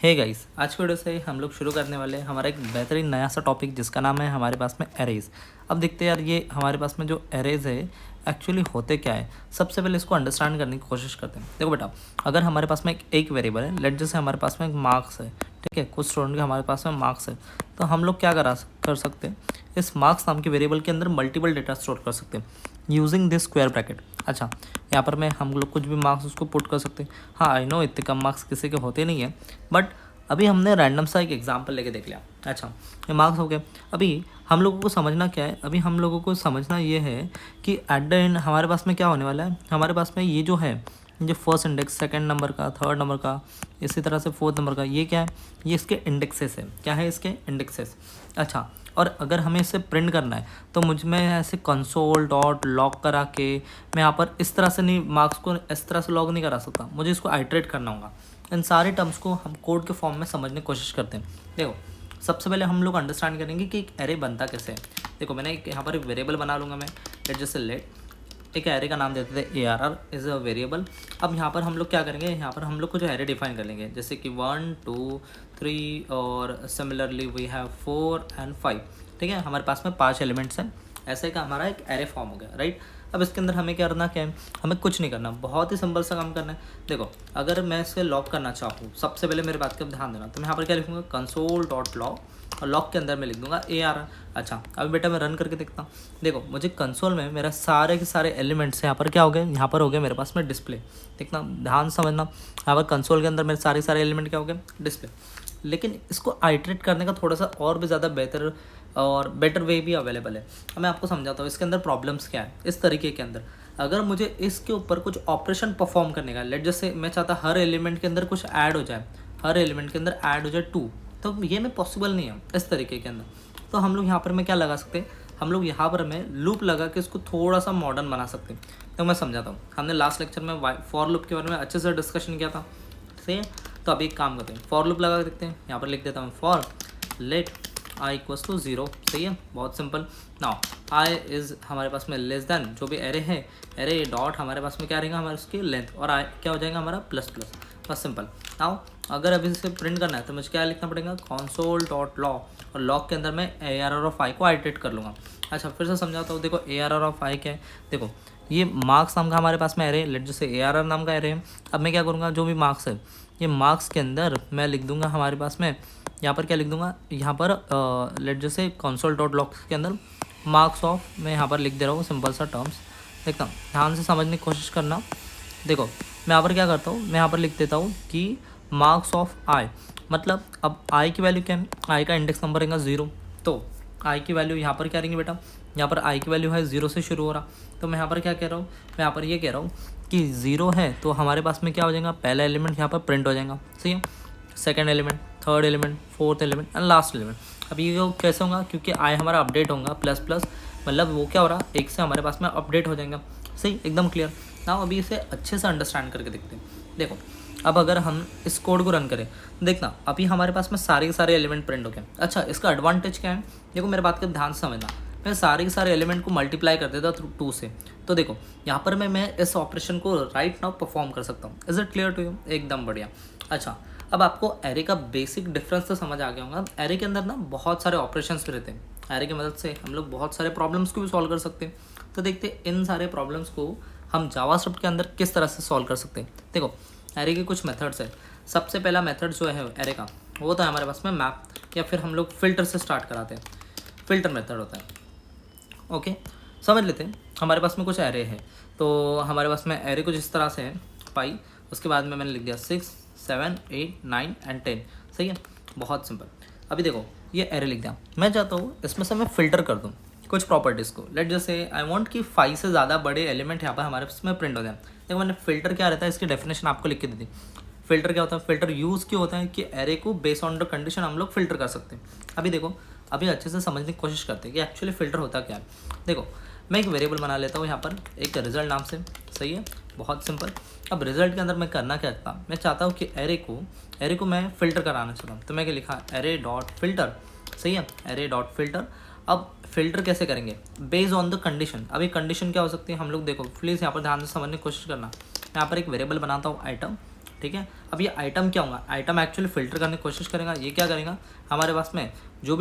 Hey guys, आज के video से हम लोग शुरू करने वाले हैं हमारा एक बेहतरीन नया सा टॉपिक जिसका नाम है हमारे पास में एरेज। अब देखते हैं यार ये हमारे पास में जो एरेज है एक्चुअली होते क्या है। सबसे पहले इसको अंडरस्टैंड करने की कोशिश करते हैं। देखो बेटा, अगर हमारे पास में एक वेरिएबल है, लेट जैसे हमारे पास में एक मार्क्स है, ठीक है, कुछ स्टूडेंट के हमारे पास में मार्क्स है, तो हम लोग क्या कर सकते हैं, इस मार्क्स नाम के वेरिएबल के अंदर मल्टीपल डेटा स्टोर कर सकते हैं यूजिंग दिस स्क्वायर ब्रैकेट। अच्छा, यहाँ पर मैं हम लोग कुछ भी मार्क्स उसको पुट कर सकते हैं। हाँ, आई नो इतने कम मार्क्स किसी के होते नहीं है, बट अभी हमने रैंडम सा एक एग्जांपल लेके देख लिया। अच्छा, ये मार्क्स हो गए। अभी हम लोगों को समझना क्या है, अभी हम लोगों को समझना ये है कि एट द एंड हमारे पास में क्या होने वाला है। हमारे पास में ये जो है, जो फर्स्ट इंडेक्स, सेकंड नंबर का, थर्ड नंबर का, इसी तरह से फोर्थ नंबर का, ये क्या है, ये इसके इंडेक्सेस है। क्या है इसके इंडेक्सेस। अच्छा, और अगर हमें इसे प्रिंट करना है तो मुझ में ऐसे कंसोल डॉट लॉग करा के मैं यहाँ पर इस तरह से नहीं, मार्क्स को इस तरह से लॉग नहीं करा सकता, मुझे इसको आइटरेट करना होगा। इन सारे टर्म्स को हम कोड के फॉर्म में समझने की कोशिश करते हैं। देखो, सबसे पहले हम लोग अंडरस्टैंड करेंगे कि एक एरे बनता कैसे है। देखो, मैंने एक यहाँ पर एक वेरिएबल बना लूँगा मैं, लेट जैसे लेट एक एरे का नाम देते थे ARR इज़ अ वेरिएबल। अब यहाँ पर हम लोग क्या करेंगे, यहाँ पर हम लोग कुछ एरे डिफाइन कर लेंगे, जैसे कि 1 2 3 और सिमिलरली वी हैव 4 and 5। ठीक है, हमारे पास में 5 एलिमेंट्स हैं। ऐसे का हमारा एक एरे फॉर्म हो गया, राइट। अब इसके अंदर हमें क्या करना, क्या है, हमें कुछ नहीं करना, बहुत ही सिंपल सा काम करना है। देखो, अगर मैं इसे लॉक करना चाहूँ, सबसे पहले मेरी बात का ध्यान देना, तो मैं यहाँ पर क्या लिखूँगा, कंसोल डॉट लॉक, और लॉक के अंदर मैं लिख दूंगा ARR। अच्छा, अभी बेटा मैं रन करके देखता हूँ। देखो, मुझे कंसोल में मेरा सारे के सारे एलिमेंट्स यहाँ पर क्या हो गए, यहाँ पर हो गए मेरे पास में डिस्प्ले। देखना, ध्यान समझना, यहाँ पर कंसोल के अंदर मेरे सारे एलिमेंट क्या हो गए, डिस्प्ले। लेकिन इसको आइटरेट करने का थोड़ा सा और भी ज़्यादा बेहतर और बेटर वे भी अवेलेबल है। अब मैं आपको समझाता हूँ इसके अंदर प्रॉब्लम्स क्या है। इस तरीके के अंदर अगर मुझे इसके ऊपर कुछ ऑपरेशन परफॉर्म करने का, लेट जैसे मैं चाहता हर एलिमेंट के अंदर कुछ ऐड हो जाए, हर एलिमेंट के अंदर ऐड हो जाए 2, तो ये में पॉसिबल नहीं है इस तरीके के अंदर। तो हम लोग यहाँ पर मैं क्या लगा सकते हैं, हम लोग यहाँ पर मैं लूप लगा के इसको थोड़ा सा मॉडर्न बना सकते हैं। तो मैं समझाता हूँ, हमने लास्ट लेक्चर में फॉर लूप के बारे में अच्छे से डिस्कशन किया था, सही है। तो अभी एक काम करते हैं, फॉर लूप लगा के देखते हैं। यहाँ पर लिख देता हूँ for let i equals to 0, सही है, बहुत सिंपल। नाउ i इज़ हमारे पास में लेस देन जो भी एरे है, एरे डॉट हमारे पास में क्या रहेगा, हमारे उसकी लेंथ, और i क्या हो जाएगा हमारा प्लस प्लस, बस सिंपल। नाउ अगर अभी इसे प्रिंट करना है तो मुझे क्या लिखना पड़ेगा, कंसोल डॉट लॉग, और लॉग के अंदर मैं ARR ऑफ i को आइटरेट कर लूँगा। अच्छा, फिर से समझाता हूँ। देखो, ARR ऑफ i क्या है, देखो ये मार्क्स नाम का हमारे पास में एरे, लेट जैसे ARR नाम का एरे है। अब मैं क्या करूँगा, जो भी मार्क्स है, ये मार्क्स के अंदर मैं लिख दूंगा हमारे पास में, यहाँ पर क्या लिख दूंगा, यहाँ पर लेट जैसे कंसोल डॉट लॉग के अंदर मार्क्स ऑफ, मैं यहाँ पर लिख दे रहा हूँ सिंपल सा टर्म्स। देखता हूँ, ध्यान से समझने की कोशिश करना। देखो, मैं यहाँ पर क्या करता हूँ, मैं यहाँ पर लिख देता हूँ कि मार्क्स ऑफ i, मतलब अब i की वैल्यू क्या है, i का इंडेक्स नंबर रहेगा 0, तो i की वैल्यू यहाँ पर क्या रहेंगी बेटा, यहाँ पर i की वैल्यू है 0 से शुरू हो रहा। तो मैं यहाँ पर क्या कह रहा हूँ, मैं यहाँ पर ये कह रहा हूँ कि 0 है तो हमारे पास में क्या हो जाएगा, पहला एलिमेंट यहाँ पर प्रिंट हो जाएगा, सही है, second element, third element, fourth element and last element. अब ये कैसे होगा, क्योंकि i हमारा अपडेट होगा प्लस प्लस, मतलब वो क्या हो रहा, एक से हमारे पास में अपडेट हो जाएगा, सही, एकदम क्लियर ना। अभी इसे अच्छे से अंडरस्टैंड करके देखते हैं। देखो, अब अगर हम इस कोड को रन करें, देखना अभी हमारे पास में सारे के सारे एलिमेंट प्रिंट हो गए। अच्छा, इसका एडवांटेज क्या है, देखो मेरे बात का ध्यान से समझना, मैं सारे के सारे एलिमेंट को मल्टीप्लाई कर देता 2 से, तो देखो यहाँ पर मैं इस ऑपरेशन को राइट नाउ परफॉर्म कर सकता हूँ। Is it clear to you, एकदम बढ़िया। अच्छा, अब आपको एरे का बेसिक डिफरेंस तो समझ आ गया होगा। एरे के अंदर ना बहुत सारे ऑपरेशंस भी रहते हैं, एरे की मदद से हम लोग बहुत सारे प्रॉब्लम्स को भी सॉल्व कर सकते हैं। तो देखते हैं इन सारे प्रॉब्लम्स को हम जावास्क्रिप्ट के अंदर किस तरह से सॉल्व कर सकते हैं। देखो, एरे के कुछ मेथड्स है। सबसे पहला मेथड जो है एरे का, वो तो है हमारे पास में मैप, या फिर हम लोग फिल्टर से स्टार्ट कराते हैं, फिल्टर मेथड होता है। ओके, समझ लेते हैं। हमारे पास में कुछ एरे है, तो हमारे पास में एरे कुछ इस तरह से है, पाई, उसके बाद में मैंने लिख दिया 6 7 8 9 and 10, सही है, बहुत सिंपल। अभी देखो, ये एरे लिख दिया, मैं चाहता हूँ इसमें से मैं फ़िल्टर कर दूँ कुछ प्रॉपर्टीज़ को। लेट जैसे आई वांट कि 5 से ज़्यादा बड़े एलिमेंट यहाँ पर हमारे पास में प्रिंट हो जाए। देखो, मैंने फ़िल्टर क्या रहता है, इसकी डेफिनेशन आपको लिख के दे दी। फ़िल्टर क्या होता है, फ़िल्टर यूज़ क्यों होता है कि एरे को बेस्ड ऑन द कंडीशन हम लोग फ़िल्टर कर सकते हैं। अभी देखो, अभी अच्छे से समझने की कोशिश करते हैं कि एक्चुअली फ़िल्टर होता क्या है। देखो, मैं एक वेरिएबल बना लेता हूँ यहाँ पर एक रिजल्ट नाम से, सही है, बहुत सिंपल। अब रिजल्ट के अंदर मैं करना क्या चाहता हूँ, मैं चाहता हूँ कि एरे को मैं फ़िल्टर कराना चाहता हूँ। तो मैं क्या लिखा, एरे डॉट फिल्टर, सही है, एरे डॉट फिल्टर। अब फिल्टर कैसे करेंगे, बेस्ड ऑन द कंडीशन। अभी कंडीशन क्या हो सकती है, हम लोग देखो प्लीज़ यहाँ पर ध्यान से समझने की कोशिश करना। यहाँ पर एक वेरिएबल बनाता हूँ आइटम, ठीक है। अब ये आइटम क्या होगा, आइटम एक्चुअली फ़िल्टर करने की कोशिश करेगा। ये क्या करेगा, हमारे पास में जो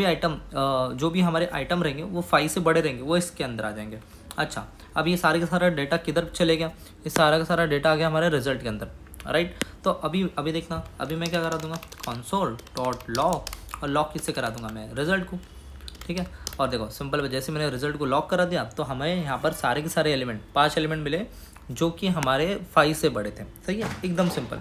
भी हमारे आइटम रहेंगे वो 5 से बड़े रहेंगे, वो इसके अंदर आ जाएंगे। अच्छा, अब ये सारे का सारा डेटा किधर चले गया, ये सारा का सारा डेटा आ गया हमारे रिजल्ट के अंदर, राइट। तो अभी देखना, अभी मैं क्या करा दूंगा, कंसोल डॉट लॉग, और लॉक किससे करा दूंगा मैं, रिजल्ट को, ठीक है। और देखो सिंपल, जैसे मैंने रिजल्ट को लॉक करा दिया तो हमें यहाँ पर सारे के सारे एलिमेंट 5 एलिमेंट मिले जो कि हमारे 5 से बड़े थे, सही है, एकदम सिंपल,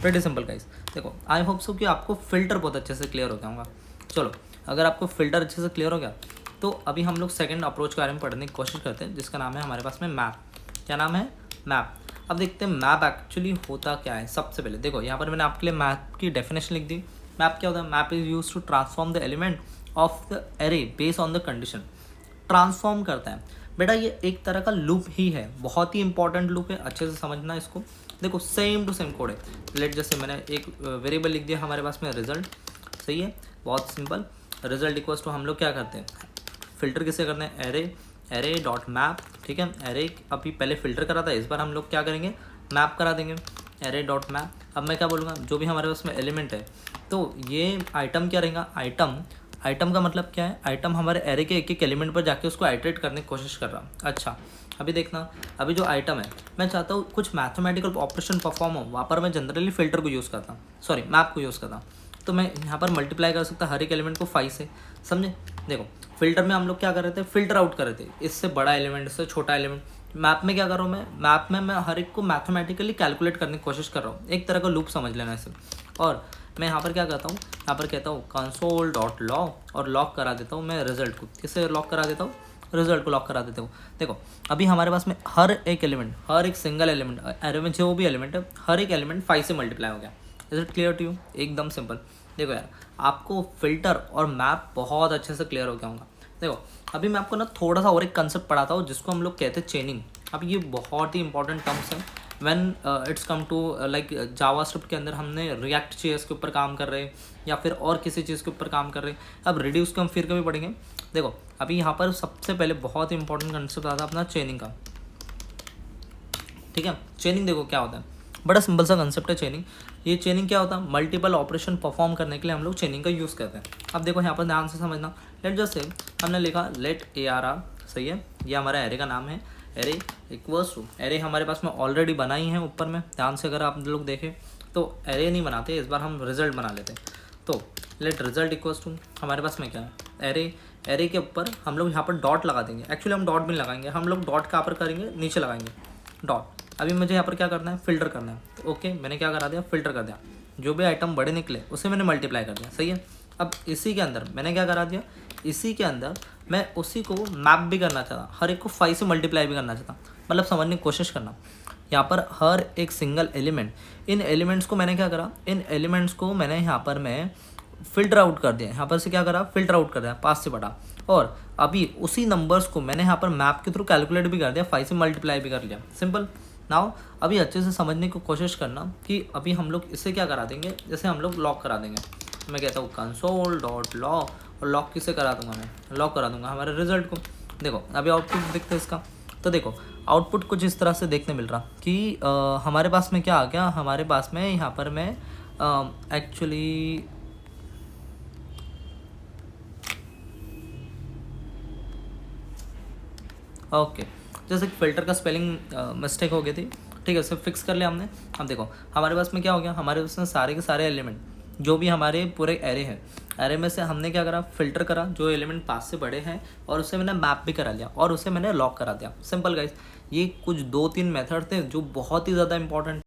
प्रीटी सिंपल गाइस। देखो आई होप सो कि आपको फ़िल्टर बहुत अच्छे से क्लियर हो गया होगा। चलो, अगर आपको फ़िल्टर अच्छे से क्लियर हो गया तो अभी हम लोग सेकंड अप्रोच के बारे में पढ़ने की कोशिश करते हैं, जिसका नाम है हमारे पास में मैप। क्या नाम है, मैप। अब देखते हैं मैप एक्चुअली होता क्या है। सबसे पहले देखो, यहाँ पर मैंने आपके लिए मैप की डेफिनेशन लिख दी। मैप क्या होता है, map is use to transform the element of the array based on the condition. Transform करता है बेटा, ये एक तरह का लूप ही है, बहुत ही इंपॉर्टेंट लूप है, अच्छे से समझना इसको। देखो सेम टू सेम कोड है। लेट जैसे मैंने एक वेरिएबल लिख दिया हमारे पास में रिजल्ट, सही है, बहुत सिंपल। रिजल्ट इक्वल्स टू हम लोग क्या करते हैं, फ़िल्टर किसे करते हैं, एरे डॉट मैप, ठीक है। एरे अभी पहले फ़िल्टर करा था, इस बार हम लोग क्या करेंगे, मैप करा देंगे, एरे डॉट मैप। अब मैं क्या बोलूँगा, जो भी हमारे पास में एलिमेंट है, तो ये आइटम क्या रहेगा, आइटम का मतलब क्या है, आइटम हमारे एरे के एक एक एलिमेंट पर जाके उसको आइटरेट करने की कोशिश कर रहा। अच्छा, अभी देखना, अभी जो आइटम है, मैं चाहता हूँ कुछ मैथमेटिकल ऑपरेशन परफॉर्म हो, वहाँ पर मैं जनरली फ़िल्टर को यूज़ करता हूँ, सॉरी मैप को यूज़ करता हूँ। तो मैं यहाँ पर मल्टीप्लाई कर सकता हर एक एलिमेंट को 5 से, समझे। देखो फ़िल्टर में हम लोग क्या कर रहे थे, फ़िल्टर आउट कर रहे थे, इससे बड़ा एलिमेंट, इससे छोटा एलिमेंट। मैप में क्या कर रहा हूँ मैं, मैप में मैं हर एक को मैथमेटिकली कैलकुलेट करने की कोशिश कर रहा हूँ, एक तरह का लूप समझ लेना इसे। और मैं यहाँ पर क्या करता हूँ, यहाँ पर कहता हूँ कंसोल डॉट लॉग, और लॉक करा देता हूँ मैं रिजल्ट को। किससे लॉक करा देता हूँ, रिजल्ट को लॉक करा देते हो। देखो अभी हमारे पास में हर एक एलिमेंट, हर एक सिंगल एलिमेंट, एरे में जो भी एलिमेंट है, हर एक एलिमेंट 5 से मल्टीप्लाई हो गया। Is it clear to you, एकदम सिंपल। देखो यार, आपको फ़िल्टर और मैप बहुत अच्छे से क्लियर हो गया होगा। देखो अभी मैं आपको ना थोड़ा सा और एक कंसेप्ट पढ़ाता हूँ, जिसको हम लोग कहते हैं चेनिंग। अब ये बहुत ही इंपॉर्टेंट टर्म्स हैं when it's come to like JavaScript के अंदर हमने रिएक्ट चीज़ के ऊपर काम कर रहे हैं, या फिर और किसी चीज़ के ऊपर काम कर रहे हैं। अब रिड्यूस को हम फिर कभी पढ़ेंगे। देखो अभी यहाँ पर सबसे पहले बहुत ही इंपॉर्टेंट कंसेप्ट आता है अपना चेनिंग का, ठीक है। चेनिंग देखो क्या होता है, बड़ा सिंपल सा कंसेप्ट है चेनिंग। ये चेनिंग क्या होता है, मल्टीपल ऑपरेशन परफॉर्म करने के लिए हम लोग चेनिंग का यूज़ करते हैं। अब देखो यहाँ पर ध्यान से समझना, लेट जस्ट से हमने लिखा लेट ARR, सही है, ये हमारा एरे का नाम है। एरे इक्वल्स टू, एरे हमारे पास में ऑलरेडी बनाई है ऊपर में, ध्यान से अगर आप लोग देखें तो एरे नहीं बनाते, इस बार हम रिजल्ट बना लेते हैं। तो लेट रिजल्ट इक्वल्स टू हमारे पास में क्या है, एरे के ऊपर हम लोग यहाँ पर डॉट लगा देंगे। एक्चुअली हम डॉट भी लगाएंगे, हम लोग डॉट कहाँ पर करेंगे, नीचे लगाएंगे डॉट। अभी मुझे यहाँ पर क्या करना है, फ़िल्टर करना है। तो ओके, मैंने क्या करा दिया, फ़िल्टर कर दिया, जो भी आइटम बड़े निकले उसे मैंने मल्टीप्लाई कर दिया, सही है। अब इसी के अंदर मैंने क्या करा दिया, इसी के अंदर मैं उसी को मैप भी करना चाहता, हर एक को 5 से मल्टीप्लाई भी करना चाहता। मतलब समझने की कोशिश करना, यहाँ पर हर एक सिंगल एलिमेंट, इन एलिमेंट्स को मैंने क्या करा, इन एलिमेंट्स को मैंने यहाँ पर मैं फ़िल्टर आउट कर दिया। यहाँ पर से क्या करा, फ़िल्टर आउट कर दिया 5 से बड़ा, और अभी उसी नंबर्स को मैंने यहाँ पर मैप के थ्रू कैलकुलेट भी कर दिया, 5 से मल्टीप्लाई भी कर लिया, सिंपल। नाउ अभी अच्छे से समझने की कोशिश करना कि अभी हम लोग इससे क्या करा देंगे, जैसे हम लोग लॉक करा देंगे। मैं कहता हूँ कंसोल डॉट लॉक, और लॉक किससे करा दूंगा, मैं लॉक करा दूंगा हमारे रिजल्ट को। देखो अभी आउटपुट देखते हैं इसका। तो देखो आउटपुट कुछ इस तरह से देखने मिल रहा कि हमारे पास में क्या आ गया, हमारे पास में यहाँ पर मैं एक्चुअली ओके, जैसे फ़िल्टर का स्पेलिंग मिस्टेक हो गई थी, ठीक है, उसे फिक्स कर लिया हमने। अब देखो हमारे पास में क्या हो गया, हमारे पास में सारे के सारे एलिमेंट जो भी हमारे पूरे एरे है, एरे में से हमने क्या करा, फ़िल्टर करा जो एलिमेंट 5 से बड़े हैं, और उसे मैंने मैप भी करा लिया, और उसे मैंने लॉक करा दिया। सिंपल गाइस, ये कुछ 2-3 मेथड थे जो बहुत ही ज़्यादा इंपॉर्टेंट